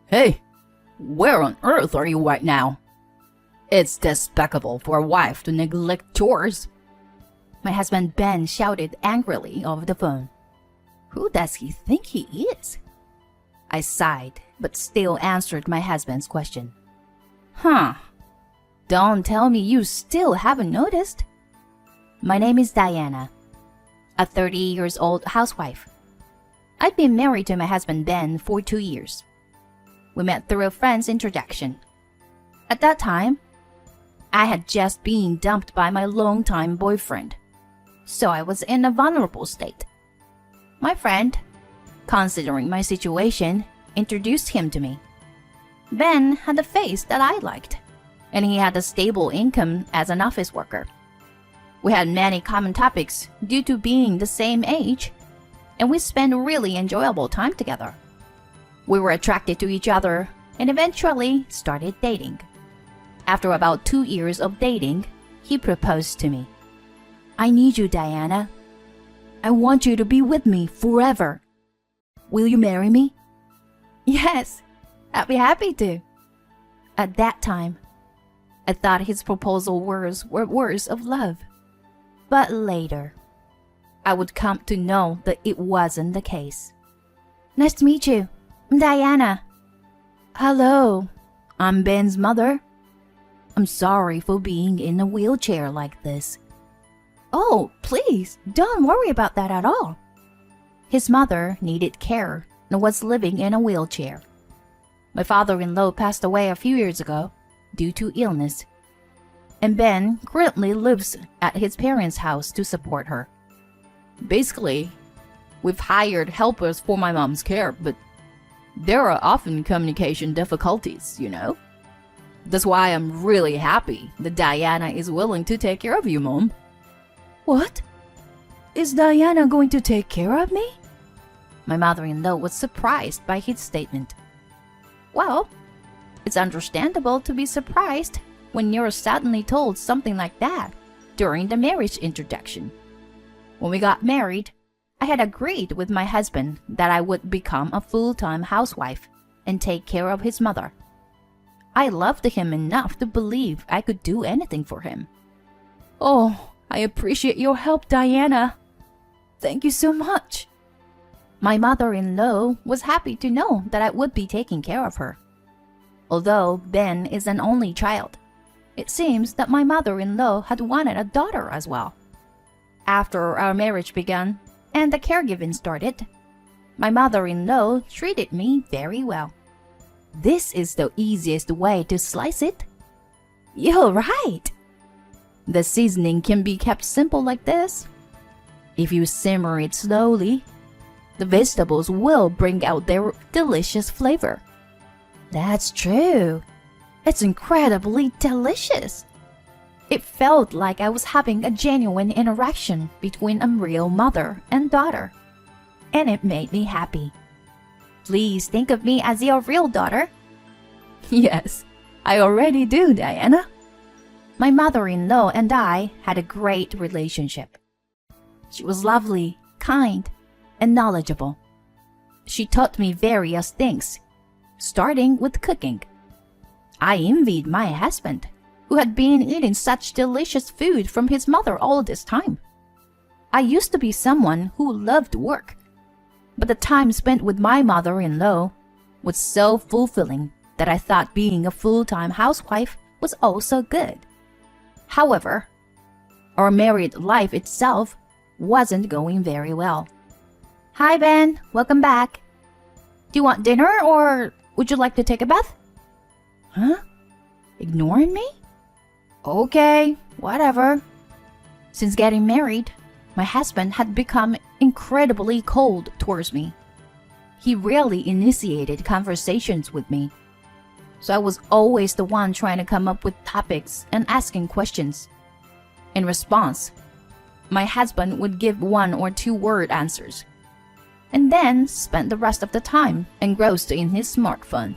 Hey, where on earth are you right now? It's despicable for a wife to neglect chores. My husband Ben shouted angrily over the phone. Who does he think he is? I sighed, but still answered my husband's question. Don't tell me you still haven't noticed. My name is Diana, a 30-year-old housewife. I've been married to my husband Ben for 2 years. We met through a friend's introduction. At that time, I had just been dumped by my longtime boyfriend, so I was in a vulnerable state. My friend, considering my situation, introduced him to me. Ben had a face that I liked, and he had a stable income as an office worker. We had many common topics due to being the same age, and we spent really enjoyable time together. We were attracted to each other and eventually started dating. After about 2 years of dating, he proposed to me. I need you, Diana. I want you to be with me forever. Will you marry me? Yes, I'd be happy to. At that time, I thought his proposal words were words of love. But later, I would come to know that it wasn't the case. Nice to meet you. I'm Diana. Hello, I'm Ben's mother. I'm sorry for being in a wheelchair like this. Oh, please, don't worry about that at all. His mother needed care and was living in a wheelchair. My father-in-law passed away a few years ago due to illness, and Ben currently lives at his parents' house to support her. Basically, we've hired helpers for my mom's care, but there are often communication difficulties, you know? That's why I'm really happy that Diana is willing to take care of you, Mom. What? Is Diana going to take care of me? My mother-in-law was surprised by his statement. Well, it's understandable to be surprised when you're suddenly told something like that during the marriage introduction. When we got married, I had agreed with my husband that I would become a full-time housewife and take care of his mother. I loved him enough to believe I could do anything for him. Oh, I appreciate your help, Diana. Thank you so much. My mother-in-law was happy to know that I would be taking care of her. Although Ben is an only child, it seems that my mother-in-law had wanted a daughter as well. After our marriage began and the caregiving started, my mother-in-law treated me very well. This is the easiest way to slice it. You're right. The seasoning can be kept simple like this. If you simmer it slowly, the vegetables will bring out their delicious flavor. That's true. It's incredibly delicious. It felt like I was having a genuine interaction between a real mother and daughter, and it made me happy. Please think of me as your real daughter. Yes, I already do, Diana. My mother-in-law and I had a great relationship. She was lovely, kind, and knowledgeable. She taught me various things, starting with cooking. I envied my husband, who had been eating such delicious food from his mother all this time. I used to be someone who loved work, but the time spent with my mother-in-law was so fulfilling that I thought being a full-time housewife was also good. However, our married life itself wasn't going very well. Hi, Ben. Welcome back. Do you want dinner or would you like to take a bath? Huh? Ignoring me? Okay, whatever. Since getting married, my husband had become incredibly cold towards me. He rarely initiated conversations with me, so I was always the one trying to come up with topics and asking questions. In response, my husband would give 1 or 2 word answers, and then spend the rest of the time engrossed in his smartphone.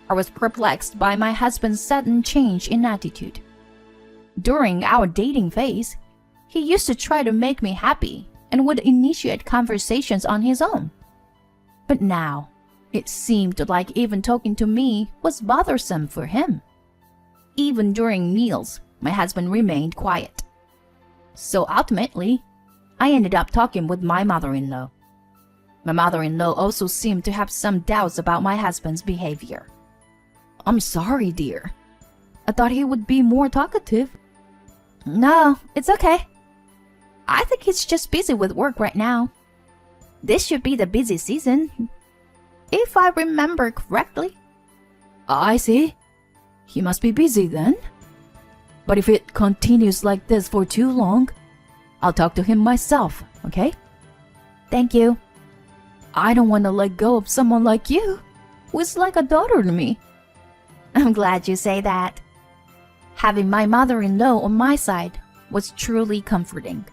I was perplexed by my husband's sudden change in attitude. During our dating phase, he used to try to make me happy and would initiate conversations on his own. But now, It seemed like even talking to me was bothersome for him. Even during meals, my husband remained quiet. So ultimately, I ended up talking with my mother-in-law. My mother-in-law also seemed to have some doubts about my husband's behavior. I'm sorry, dear. I thought he would be more talkative. No, it's okay. I think he's just busy with work right now. This should be the busy season, if I remember correctly. I see. He must be busy then. But if it continues like this for too long, I'll talk to him myself, okay? Thank you. I don't want to let go of someone like you, who is like a daughter to me. I'm glad you say that. Having my mother-in-law on my side was truly comforting.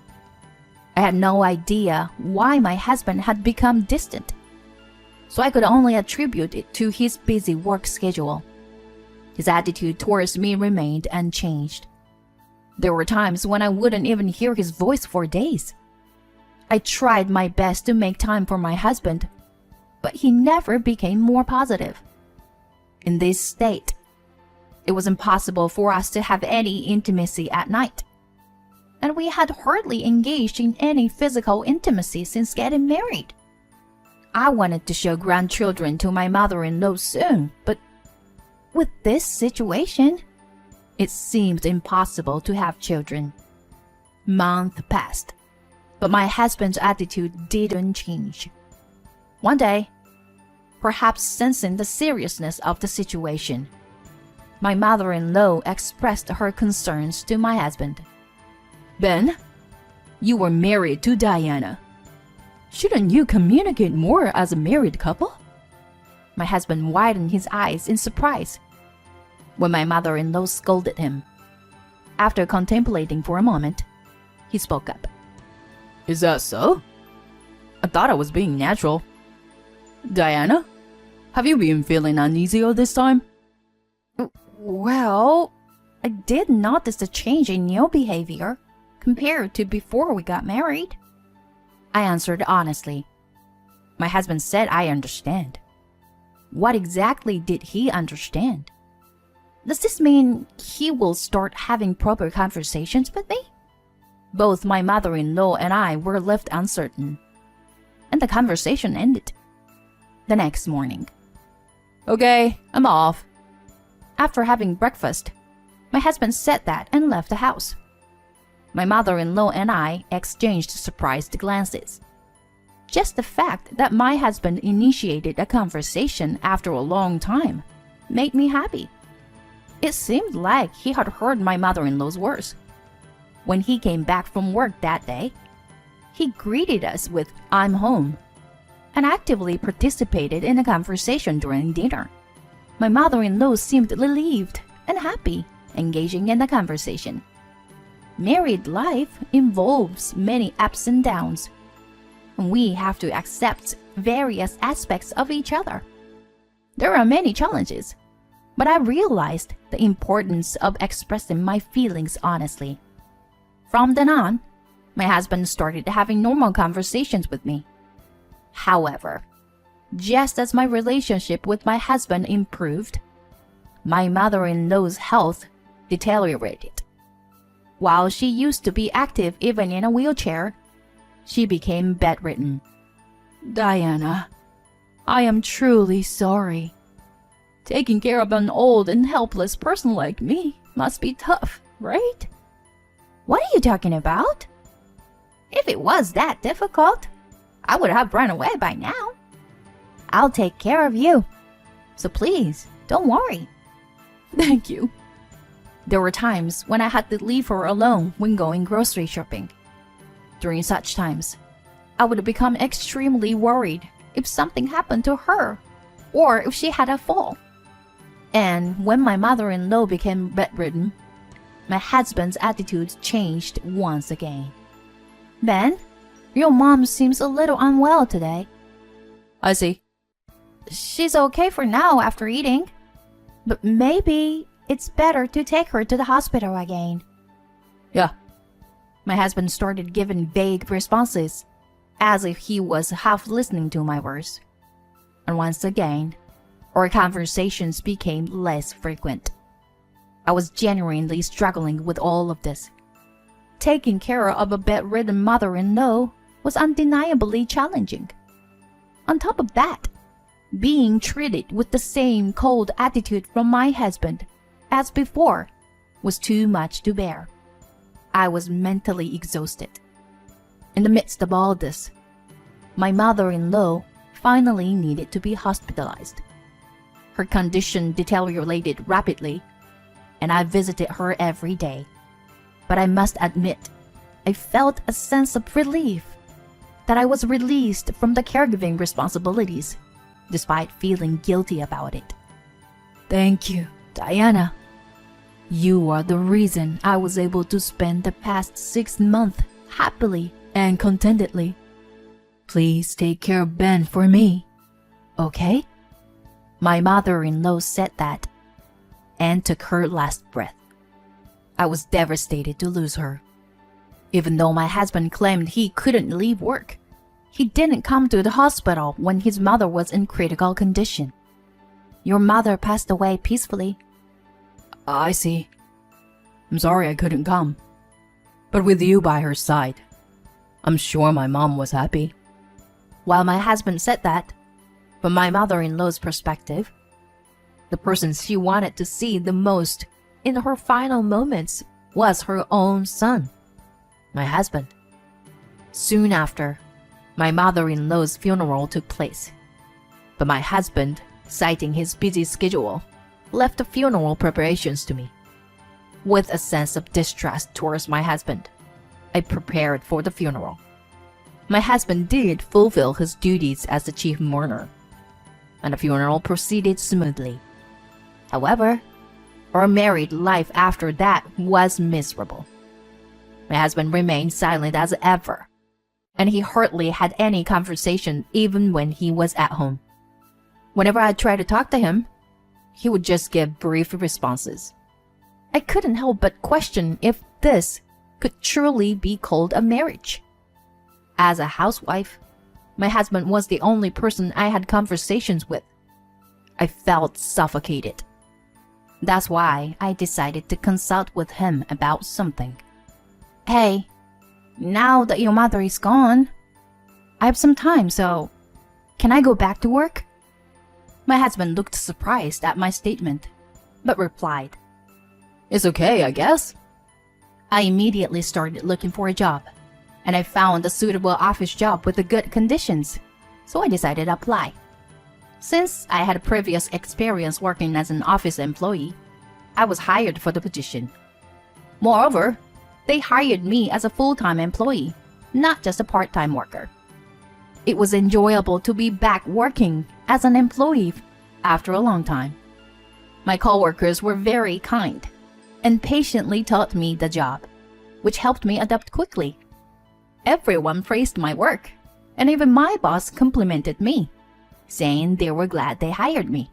I had no idea why my husband had become distant, so I could only attribute it to his busy work schedule. His attitude towards me remained unchanged. There were times when I wouldn't even hear his voice for days. I tried my best to make time for my husband, but he never became more positive. In this state, it was impossible for us to have any intimacy at night, and we had hardly engaged in any physical intimacy since getting married. I wanted to show grandchildren to my mother-in-law soon, but with this situation, it seemed impossible to have children. Months passed, but my husband's attitude didn't change. One day, perhaps sensing the seriousness of the situation, my mother-in-law expressed her concerns to my husband. Ben, you were married to Diana. Shouldn't you communicate more as a married couple? My husband widened his eyes in surprise when my mother-in-law scolded him. After contemplating for a moment, he spoke up. Is that so? I thought I was being natural. Diana, have you been feeling uneasy all this time? Well, I did notice a change in your behavior compared to before we got married. I answered honestly. My husband said I understand. What exactly did he understand? Does this mean he will start having proper conversations with me? Both my mother-in-law and I were left uncertain, and the conversation ended. The next morning. Okay, I'm off. After having breakfast, my husband said that and left the house. My mother-in-law and I exchanged surprised glances. Just the fact that my husband initiated a conversation after a long time made me happy. It seemed like he had heard my mother-in-law's words. When he came back from work that day, he greeted us with "I'm home" and actively participated in the conversation during dinner. My mother-in-law seemed relieved and happy, engaging in the conversation. Married life involves many ups and downs, and we have to accept various aspects of each other. There are many challenges, but I realized the importance of expressing my feelings honestly. From then on, my husband started having normal conversations with me. However, just as my relationship with my husband improved, my mother-in-law's health deteriorated. While she used to be active even in a wheelchair, she became bedridden. Diana, I am truly sorry. Taking care of an old and helpless person like me must be tough, right? What are you talking about? If it was that difficult, I would have run away by now. I'll take care of you, so please don't worry. Thank you. There were times when I had to leave her alone when going grocery shopping. During such times, I would become extremely worried if something happened to her or if she had a fall. And when my mother-in-law became bedridden, my husband's attitude changed once again. Ben, your mom seems a little unwell today. I see. She's okay for now after eating, but maybe it's better to take her to the hospital again. Yeah. My husband started giving vague responses, as if he was half listening to my words. And once again, our conversations became less frequent. I was genuinely struggling with all of this. Taking care of a bedridden mother-in-law was undeniably challenging. On top of that, being treated with the same cold attitude from my husband as before was too much to bear. I was mentally exhausted. In the midst of all this, my mother-in-law finally needed to be hospitalized. Her condition deteriorated rapidly, and I visited her every day. But I must admit, I felt a sense of relief that I was released from the caregiving responsibilities, despite feeling guilty about it. Thank you, Diana. You are the reason I was able to spend the past 6 months happily and contentedly. Please take care of Ben for me, okay? My mother-in-law said that and took her last breath. I was devastated to lose her. Even though my husband claimed he couldn't leave work, he didn't come to the hospital when his mother was in critical condition. Your mother passed away peacefully. I see. I'm sorry I couldn't come. But with you by her side, I'm sure my mom was happy. While my husband said that, from my mother-in-law's perspective, the person she wanted to see the most in her final moments was her own son, my husband. Soon after, my mother-in-law's funeral took place. But my husband, citing his busy schedule, left the funeral preparations to me. With a sense of distrust towards my husband, I prepared for the funeral. My husband did fulfill his duties as the chief mourner, and the funeral proceeded smoothly. However, our married life after that was miserable. My husband remained silent as ever, and he hardly had any conversation even when he was at home. Whenever I tried to talk to him, he would just give brief responses. I couldn't help but question if this could truly be called a marriage. As a housewife, my husband was the only person I had conversations with. I felt suffocated. That's why I decided to consult with him about something. Hey, now that your mother is gone, I have some time, so can I go back to work? My husband looked surprised at my statement, but replied, It's okay, I guess. I immediately started looking for a job, and I found a suitable office job with the good conditions, so I decided to apply. Since I had previous experience working as an office employee, I was hired for the position. Moreover, they hired me as a full-time employee, not just a part-time worker. It was enjoyable to be back working as an employee after a long time. My coworkers were very kind and patiently taught me the job, which helped me adapt quickly. Everyone praised my work, and even my boss complimented me, saying they were glad they hired me.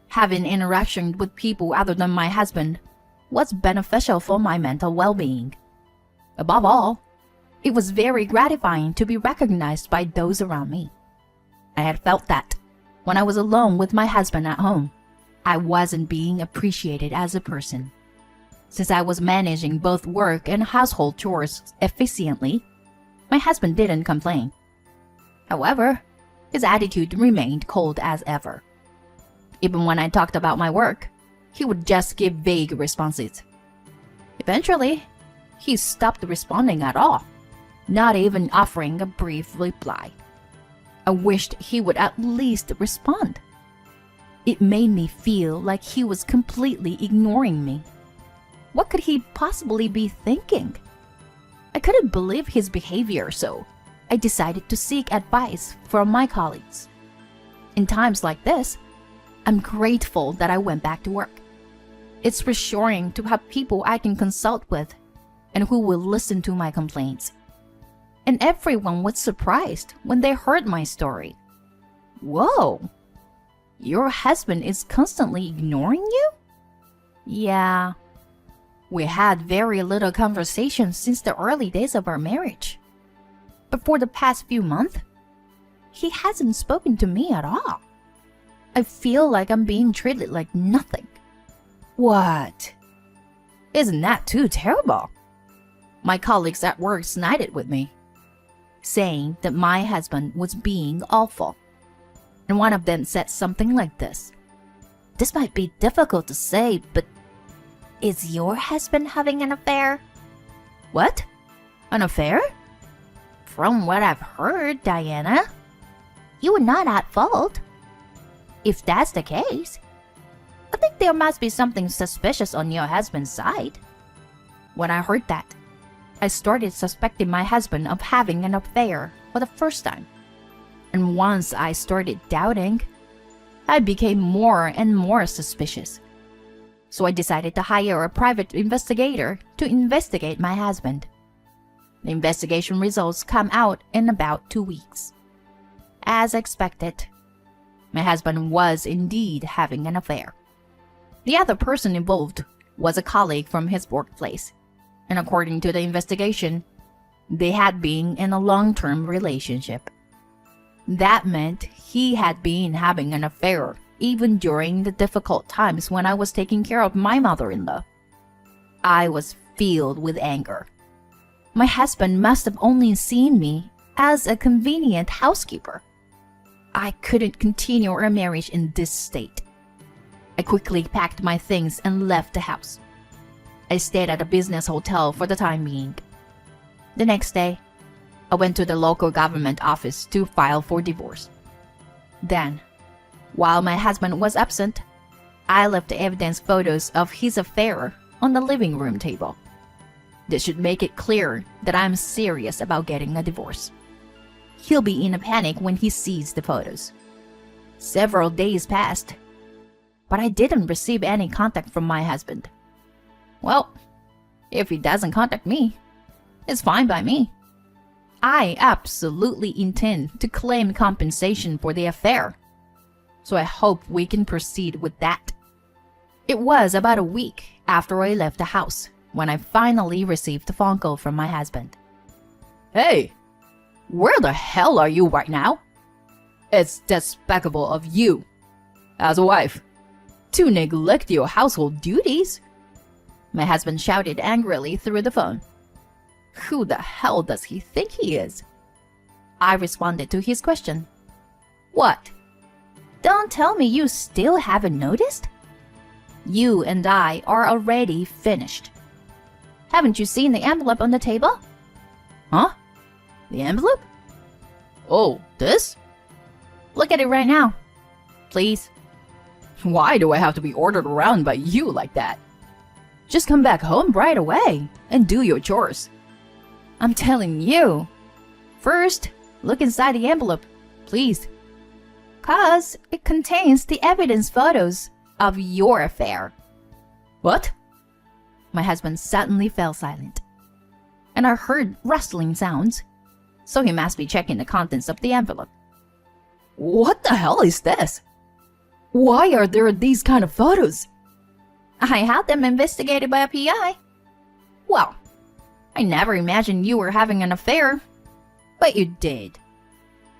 Having interaction with people other than my husband was beneficial for my mental well-being. Above all, it was very gratifying to be recognized by those around me. I had felt that when I was alone with my husband at home, I wasn't being appreciated as a person. Since I was managing both work and household chores efficiently, my husband didn't complain. However, his attitude remained cold as ever. Even when I talked about my work, he would just give vague responses. Eventually, he stopped responding at all, not even offering a brief reply. I wished he would at least respond. It made me feel like he was completely ignoring me. What could he possibly be thinking? I couldn't believe his behavior, so I decided to seek advice from my colleagues. In times like this, I'm grateful that I went back to work. It's reassuring to have people I can consult with and who will listen to my complaints. And everyone was surprised when they heard my story. Whoa! Your husband is constantly ignoring you? Yeah. We had very little conversation since the early days of our marriage. But for the past few months, he hasn't spoken to me at all. I feel like I'm being treated like nothing. What? Isn't that too terrible? My colleagues at work snided with me, saying that my husband was being awful. And one of them said something like this. This might be difficult to say, but is your husband having an affair? What? An affair? From what I've heard, Diana, you were not at fault. If that's the case, I think there must be something suspicious on your husband's side. When I heard that, I started suspecting my husband of having an affair for the first time. And once I started doubting, I became more and more suspicious. So I decided to hire a private investigator to investigate my husband. The investigation results come out in about 2 weeks. As expected, my husband was indeed having an affair. The other person involved was a colleague from his workplace, and according to the investigation, they had been in a long-term relationship. That meant he had been having an affair even during the difficult times when I was taking care of my mother-in-law. I was filled with anger. My husband must have only seen me as a convenient housekeeper. I couldn't continue our marriage in this state. I quickly packed my things and left the house. I stayed at a business hotel for the time being. The next day, I went to the local government office to file for divorce. Then, while my husband was absent, I left evidence photos of his affair on the living room table. This should make it clear that I'm serious about getting a divorce. He'll be in a panic when he sees the photos. Several days passed, but I didn't receive any contact from my husband. Well, if he doesn't contact me, it's fine by me. I absolutely intend to claim compensation for the affair, so I hope we can proceed with that. It was about a week after I left the house when I finally received a phone call from my husband. Hey, where the hell are you right now? It's despicable of you, as a wife, to neglect your household duties. My husband shouted angrily through the phone. Who the hell does he think he is? I responded to his question. What? Don't tell me you still haven't noticed? You and I are already finished. Haven't you seen the envelope on the table? Huh? The envelope? Oh, this? Look at it right now. Please. Why do I have to be ordered around by you like that? Just come back home right away and do your chores. I'm telling you. First, look inside the envelope, please. 'Cause it contains the evidence photos of your affair. What? My husband suddenly fell silent, and I heard rustling sounds, so he must be checking the contents of the envelope. What the hell is this? Why are there these kind of photos? I had them investigated by a PI. Well, I never imagined you were having an affair, but you did.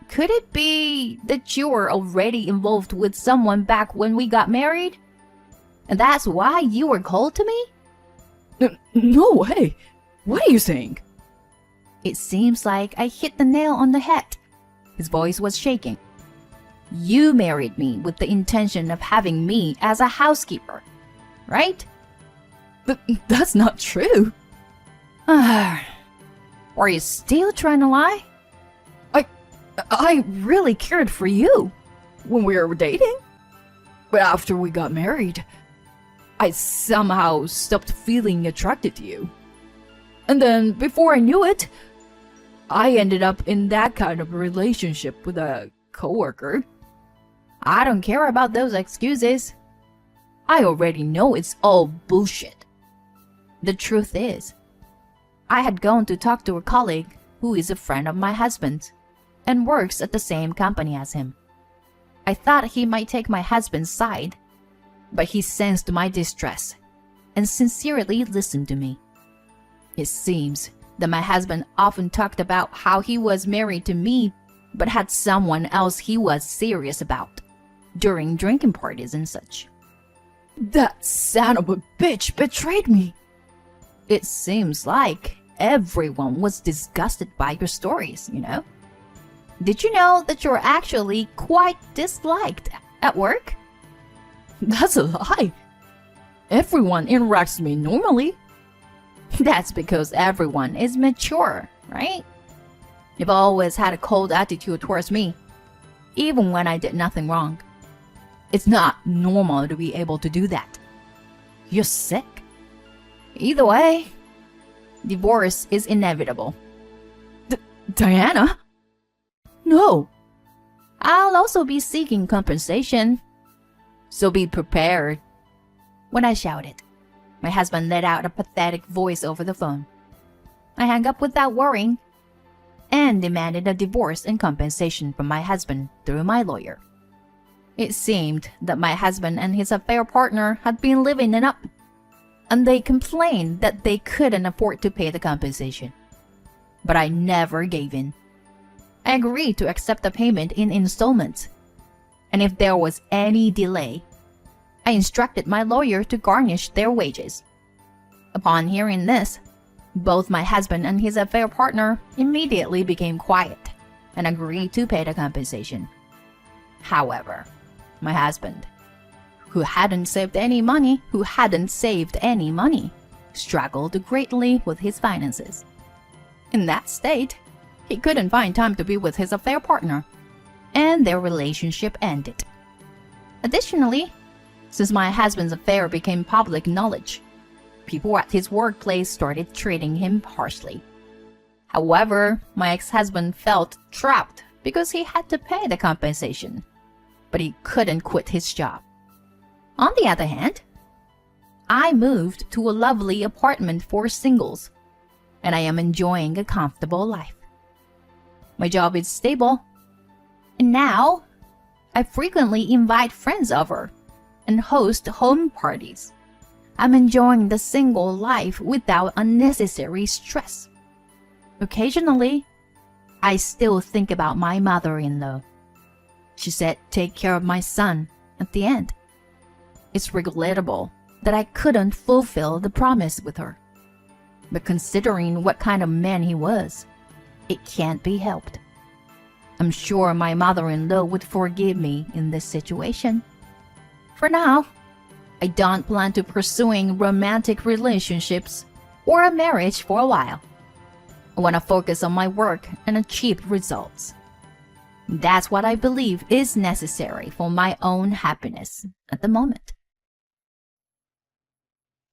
Could it be that you were already involved with someone back when we got married? And that's why you were cold to me? No way! What are you saying? It seems like I hit the nail on the head. His voice was shaking. You married me with the intention of having me as a housekeeper, right? That's not true. Are you still trying to lie? I really cared for you when we were dating. But after we got married, I somehow stopped feeling attracted to you. And then, before I knew it, I ended up in that kind of relationship with a coworker. I don't care about those excuses. I already know it's all bullshit. The truth is, I had gone to talk to a colleague who is a friend of my husband's and works at the same company as him. I thought he might take my husband's side, but he sensed my distress and sincerely listened to me. It seems that my husband often talked about how he was married to me but had someone else he was serious about during drinking parties and such. That son of a bitch betrayed me. It seems like everyone was disgusted by your stories, you know? Did you know that you're actually quite disliked at work? That's a lie. Everyone interacts with me normally. That's because everyone is mature, right? You've always had a cold attitude towards me, even when I did nothing wrong. It's not normal to be able to do that. You're sick. Either way, divorce is inevitable. Diana? No. I'll also be seeking compensation. So be prepared. When I shouted, my husband let out a pathetic voice over the phone. I hung up without worrying and demanded a divorce and compensation from my husband through my lawyer. It seemed that my husband and his affair partner had been living it up, and they complained that they couldn't afford to pay the compensation. But I never gave in. I agreed to accept the payment in installments, and if there was any delay, I instructed my lawyer to garnish their wages. Upon hearing this, both my husband and his affair partner immediately became quiet and agreed to pay the compensation. However, my husband, who hadn't saved any money, struggled greatly with his finances. In that state, he couldn't find time to be with his affair partner, and their relationship ended. Additionally, since my husband's affair became public knowledge, people at his workplace started treating him harshly. However, my ex-husband felt trapped because he had to pay the compensation, but he couldn't quit his job. On the other hand, I moved to a lovely apartment for singles, and I am enjoying a comfortable life. My job is stable, and now I frequently invite friends over and host home parties. I'm enjoying the single life without unnecessary stress. Occasionally, I still think about my mother-in-law. She said, "Take care of my son," at the end. It's regrettable that I couldn't fulfill the promise with her. But considering what kind of man he was, it can't be helped. I'm sure my mother-in-law would forgive me in this situation. For now, I don't plan to pursuing romantic relationships or a marriage for a while. I want to focus on my work and achieve results. That's what I believe is necessary for my own happiness at the moment.